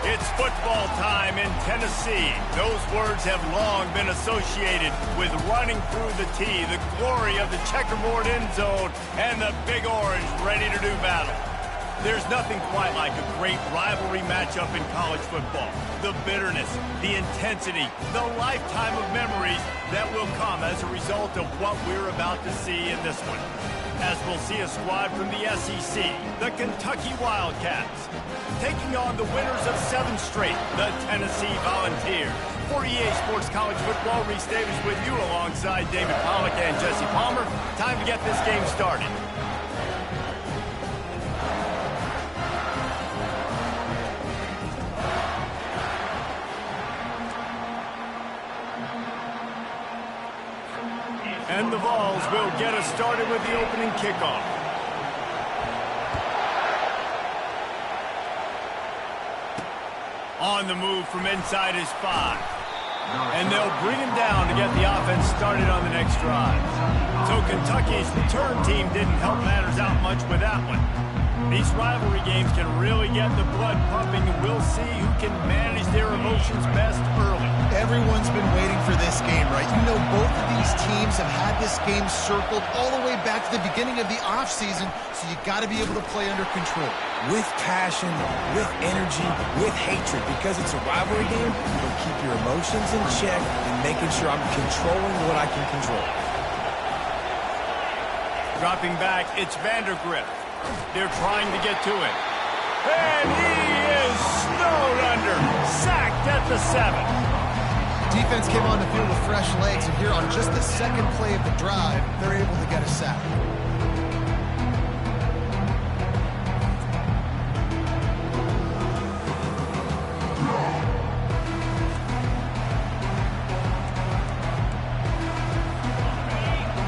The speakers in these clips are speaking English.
It's football time in Tennessee. Those words have long been associated with running through the tee, the glory of the checkerboard end zone, and the Big Orange ready to do battle. There's nothing quite like a great rivalry matchup in college football. The bitterness, the intensity, the lifetime of memories that will come as a result of what we're about to see in this one. As we'll see a squad from the SEC, the Kentucky Wildcats, taking on the winners of 7 straight, the Tennessee Volunteers. For EA Sports College Football, Reese Davis with you alongside David Pollack and Jesse Palmer. Time to get this game started. And the Vols will get us started with the opening kickoff. On the move from inside his 5. And they'll bring him down to get the offense started on the next drive. So Kentucky's return team didn't help matters out much with that one. These rivalry games can really get the blood pumping, and we'll see who can manage their emotions best early. Everyone's been waiting for this game, right? You know, both of these teams have had this game circled all the way back to the beginning of the offseason, so you got to be able to play under control. With passion, with energy, with hatred, because it's a rivalry game, you'll keep your emotions in check and making sure I'm controlling what I can control. Dropping back, it's Vandergrift. They're trying to get to him. And he is snowed under. Sacked at the 7. Defense came on the field with fresh legs, and here on just the second play of the drive, they're able to get a sack.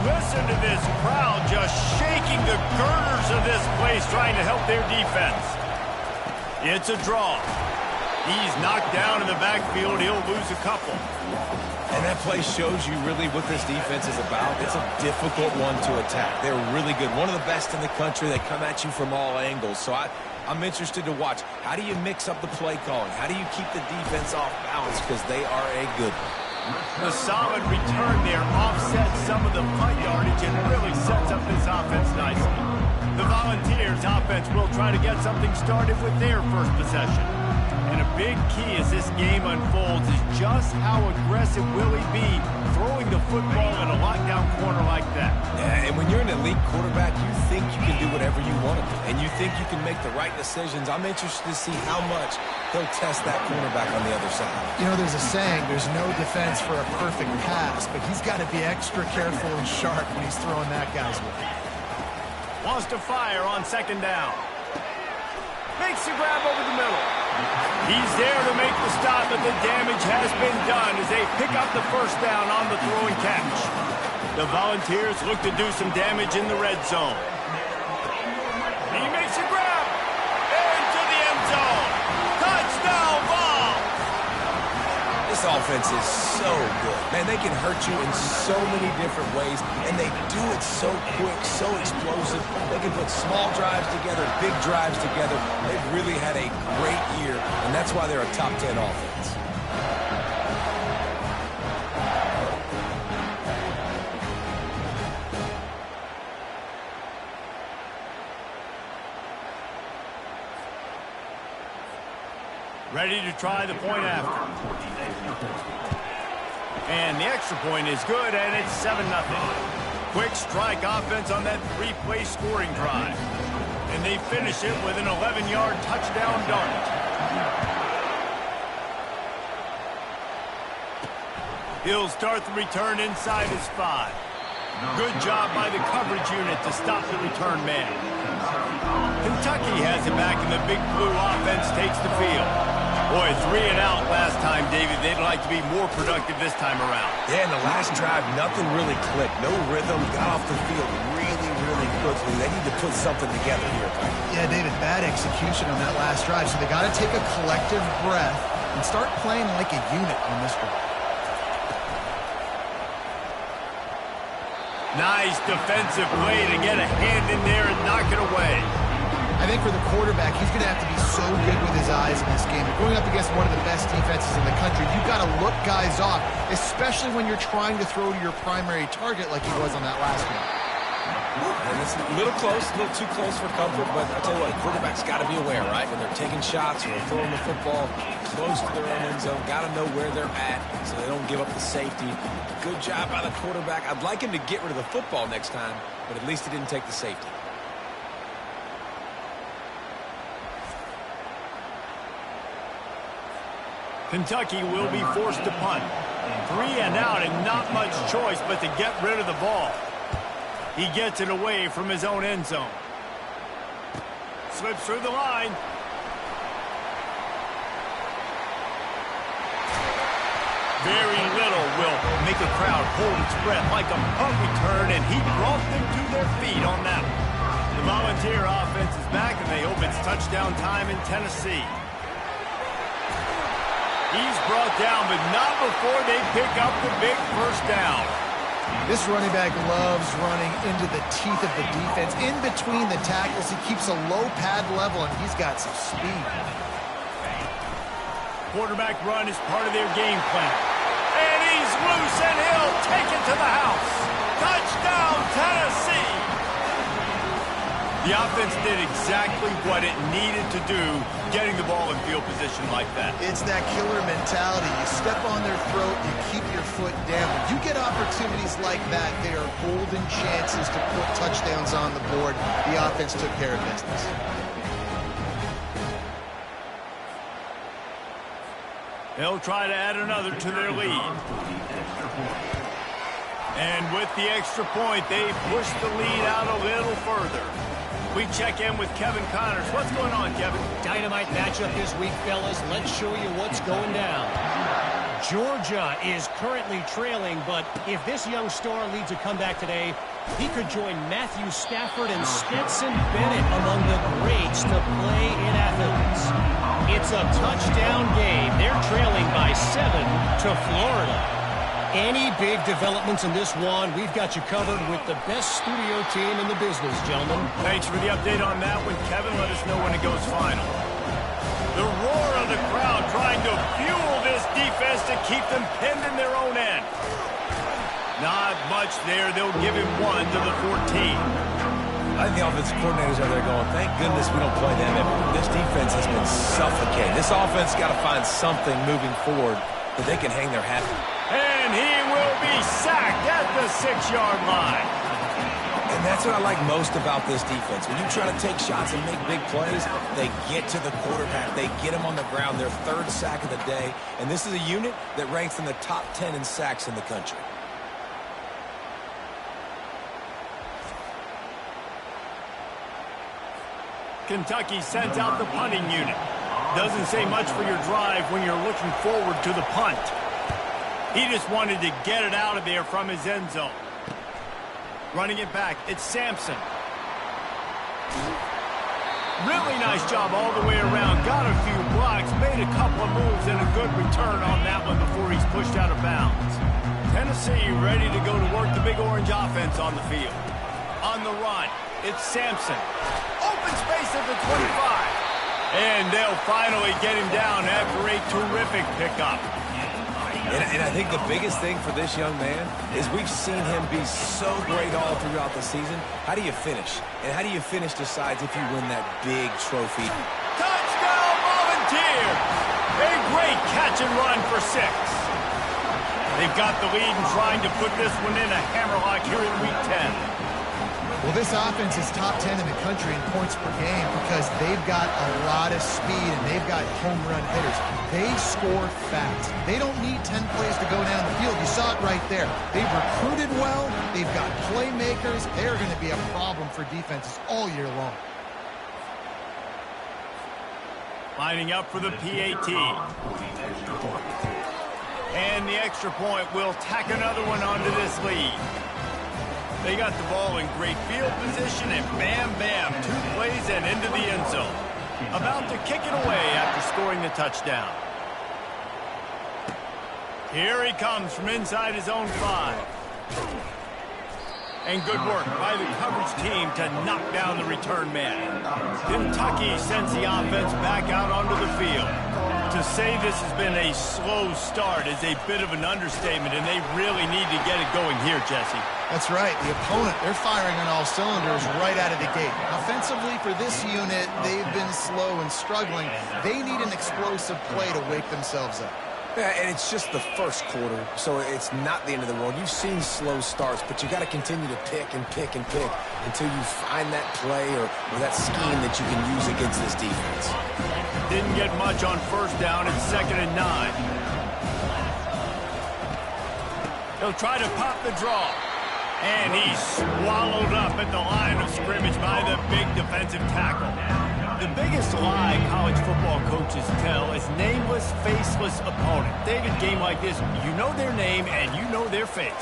Listen to this crowd just shaking the girders of this place, trying to help their defense. It's a draw. He's knocked down in the backfield. He'll lose a couple. And that play shows you really what this defense is about. It's a difficult one to attack. They're really good. One of the best in the country. They come at you from all angles. So I'm interested to watch. How do you mix up the play calling? How do you keep the defense off balance? Because they are a good one. The solid return there offsets some of the punt yardage and really sets up this offense nicely. The Volunteers offense will try to get something started with their first possession. And a big key as this game unfolds is just how aggressive will he be throwing the football in a lockdown corner like that. Yeah, and when you're an elite quarterback, you think you can do whatever you want to do. And you think you can make the right decisions. I'm interested to see how much he'll test that cornerback on the other side. You know, there's a saying, there's no defense for a perfect pass, but he's got to be extra careful and sharp when he's throwing that guy's way. Wants to fire on second down. Makes the grab over the middle. He's there to make the stop, but the damage has been done as they pick up the first down on the throw and catch. The Volunteers look to do some damage in the red zone. He makes a grab into the end zone. Touchdown, Vols! This offense is so good. Man, they can hurt you in so many different ways, and they do it so quick, so explosive. They can put small drives together, big drives together. They've really had a great year, and that's why they're a top 10 offense. Ready to try the point after. And the extra point is good, and it's 7-0. Quick strike offense on that 3-play scoring drive. And they finish it with an 11-yard touchdown dart. He'll start the return inside his 5. Good job by the coverage unit to stop the return man. Kentucky has it back, and the Big Blue offense takes the field. Boy, 3 and out last time, David. They'd like to be more productive this time around. Yeah, in the last drive, nothing really clicked. No rhythm. Got off the field really, really quickly. They need to put something together here. Yeah, David, bad execution on that last drive. So they got to take a collective breath and start playing like a unit on this one. Nice defensive play to get a hand in there and knock it away. I think for the quarterback, he's going to have to be so good with his guys in this game. You're going up against one of the best defenses in the country. You've got to look guys off, especially when you're trying to throw to your primary target like he was on that last one. And it's a little close, a little too close for comfort, but I tell you what, quarterback's got to be aware, right? When they're taking shots or throwing the football close to their own end zone, got to know where they're at so they don't give up the safety. Good job by the quarterback. I'd like him to get rid of the football next time, but at least he didn't take the safety. Kentucky will be forced to punt. 3 and out and not much choice but to get rid of the ball. He gets it away from his own end zone. Slips through the line. Very little will make a crowd hold its breath like a punt return, and he brought them to their feet on that one. The Volunteer offense is back, and they hope it's touchdown time in Tennessee. He's brought down, but not before they pick up the big first down. This running back loves running into the teeth of the defense. In between the tackles, he keeps a low pad level, and he's got some speed. Quarterback run is part of their game plan. And he's loose, and he'll take it to the house. Touchdown, Tennessee! The offense did exactly what it needed to do, getting the ball in field position like that. It's that killer mentality. You step on their throat, you keep your foot down. When you get opportunities like that, they are golden chances to put touchdowns on the board. The offense took care of business. They'll try to add another to their lead. And with the extra point, they push the lead out a little further. We check in with Kevin Connors. What's going on, Kevin? Dynamite matchup this week, fellas. Let's show you what's going down. Georgia is currently trailing, but if this young star leads a comeback today, he could join Matthew Stafford and Stetson Bennett among the greats to play in Athens. It's a touchdown game. They're trailing by 7 to Florida. Any big developments in this one, we've got you covered with the best studio team in the business, gentlemen. Thanks for the update on that one, Kevin. Let us know when it goes final. The roar of the crowd trying to fuel this defense to keep them pinned in their own end. Not much there. They'll give him 1 to the 14. I think the offensive coordinators are there going, thank goodness we don't play them. This defense has been suffocating. This offense got to find something moving forward that they can hang their hat on. And he will be sacked at the 6-yard line. And that's what I like most about this defense. When you try to take shots and make big plays, they get to the quarterback. They get him on the ground, their 3rd sack of the day. And this is a unit that ranks in the top 10 in sacks in the country. Kentucky sends out the punting unit. Doesn't say much for your drive when you're looking forward to the punt. He just wanted to get it out of there from his end zone. Running it back, it's Sampson. Really nice job all the way around. Got a few blocks, made a couple of moves, and a good return on that one before he's pushed out of bounds. Tennessee ready to go to work the Big Orange offense on the field. On the run, it's Sampson. Open space at the 25. And they'll finally get him down after a terrific pickup. And I think the biggest thing for this young man is we've seen him be so great all throughout the season. How do you finish? And how do you finish decides if you win that big trophy. Touchdown, Volunteer! A great catch and run for 6. They've got the lead and trying to put this one in a hammerlock here in Week 10. Well, this offense is top 10 in the country in points per game because they've got a lot of speed and they've got home run hitters. They score fast. They don't need 10 plays to go down the field. You saw it right there. They've recruited well. They've got playmakers. They're going to be a problem for defenses all year long. Lining up for the PAT. And the extra point will tack another one onto this lead. They got the ball in great field position, and bam, bam, 2 plays and into the end zone. About to kick it away after scoring the touchdown. Here he comes from inside his own 5. And good work by the coverage team to knock down the return man. Kentucky sends the offense back out onto the field. To say this has been a slow start is a bit of an understatement, and they really need to get it going here, Jesse. That's right. The opponent, they're firing on all cylinders right out of the gate. Offensively, for this unit, they've been slow and struggling. They need an explosive play to wake themselves up. Yeah, and it's just the first quarter, so it's not the end of the world. You've seen slow starts, but you got to continue to pick and pick and pick until you find that play or that scheme that you can use against this defense. Didn't get much on first down. It's 2nd and 9. He'll try to pop the draw. And he's swallowed up at the line of scrimmage by the big defensive tackle. The biggest lie college football coaches tell is nameless, faceless opponent. David, game like this, you know their name and you know their face.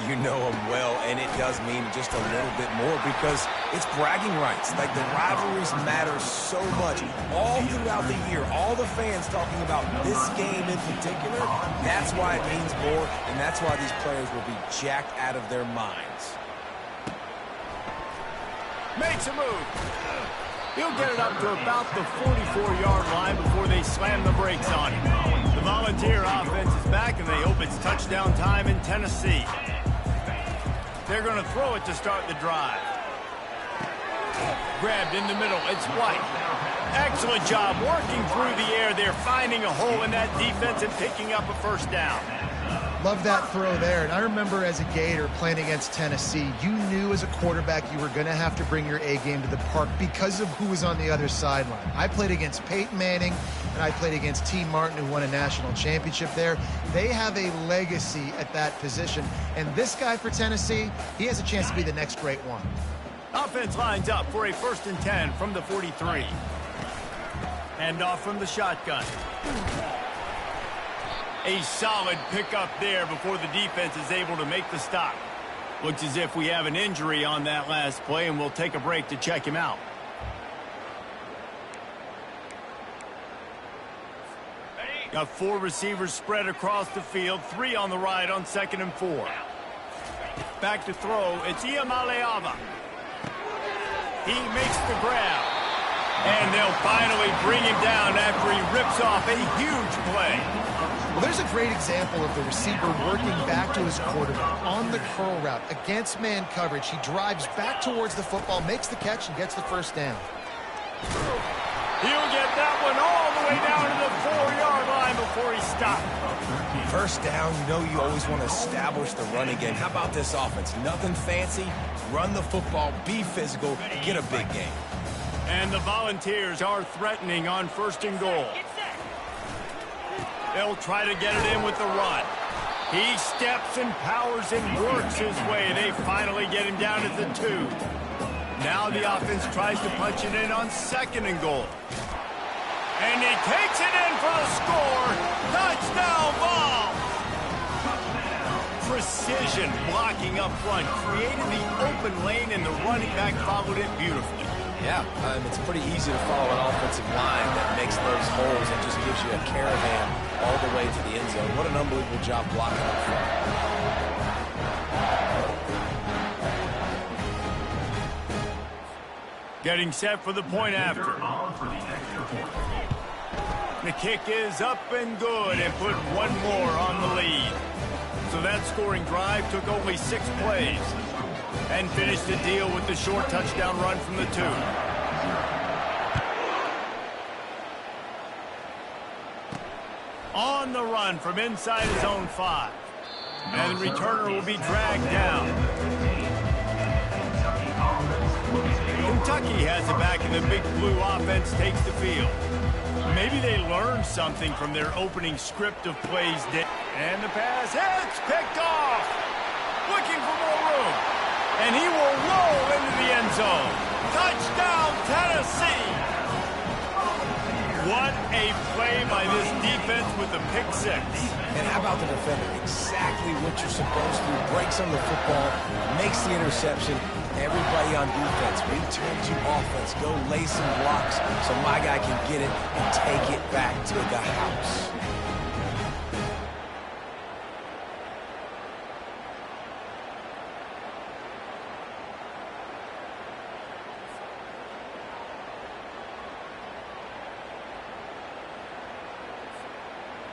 You know them well, and it does mean just a little bit more because it's bragging rights. Like, the rivalries matter so much all throughout the year. All the fans talking about this game in particular, that's why it means more, and that's why these players will be jacked out of their minds. Makes a move. He'll get it up to about the 44-yard line before they slam the brakes on him. The Volunteer offense is back, and they hope it's touchdown time in Tennessee. They're going to throw it to start the drive. Grabbed in the middle. It's White. Excellent job working through the air. They're finding a hole in that defense and picking up a first down. Love that throw there. And I remember as a Gator playing against Tennessee, you knew as a quarterback you were going to have to bring your A game to the park because of who was on the other sideline. I played against Peyton Manning, and I played against T. Martin, who won a national championship there. They have a legacy at that position. And this guy for Tennessee, he has a chance to be the next great one. Offense lines up for a 1st and 10 from the 43. And off from the shotgun. A solid pickup there before the defense is able to make the stop. Looks as if we have an injury on that last play, and we'll take a break to check him out. Got 4 receivers spread across the field, 3 on the right on 2nd and 4. Back to throw, it's Ncaa. He makes the grab. And they'll finally bring him down after he rips off a huge play. Well, there's a great example of the receiver working back to his quarterback on the curl route against man coverage. He drives back towards the football, makes the catch, and gets the first down. He'll get that one all the way down to the 4-yard line before he stopped. First down, you know you always want to establish the running game. How about this offense? Nothing fancy. Run the football, be physical, get a big game. And the Volunteers are threatening on 1st and goal. They'll try to get it in with the run. He steps and powers and works his way. They finally get him down at the 2. Now the offense tries to punch it in on 2nd and goal. And he takes it in for the score. Touchdown ball. Precision blocking up front. Created the open lane, and the running back followed it beautifully. Yeah, it's pretty easy to follow an offensive line that makes those holes and just gives you a caravan all the way to the end zone. What an unbelievable job blocking up front. Getting set for the point after. The kick is up and good and put one more on the lead. So that scoring drive took only 6 plays. And finished the deal with the short touchdown run from the 2. On the run from inside his own 5. And the returner will be dragged down. Kentucky has it back, and the Big Blue offense takes the field. Maybe they learned something from their opening script of plays. And the pass hits, picked off. Looking for more room. And he will roll into the end zone. Touchdown, Tennessee! What a play by this defense with the pick 6. And how about the defender? Exactly what you're supposed to do. Breaks on the football, makes the interception. Everybody on defense, return to offense. Go lay some blocks so my guy can get it and take it back to the house.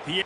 The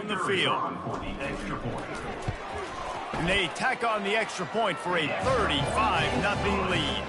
on the field. And they tack on the extra point for a 35-0 lead.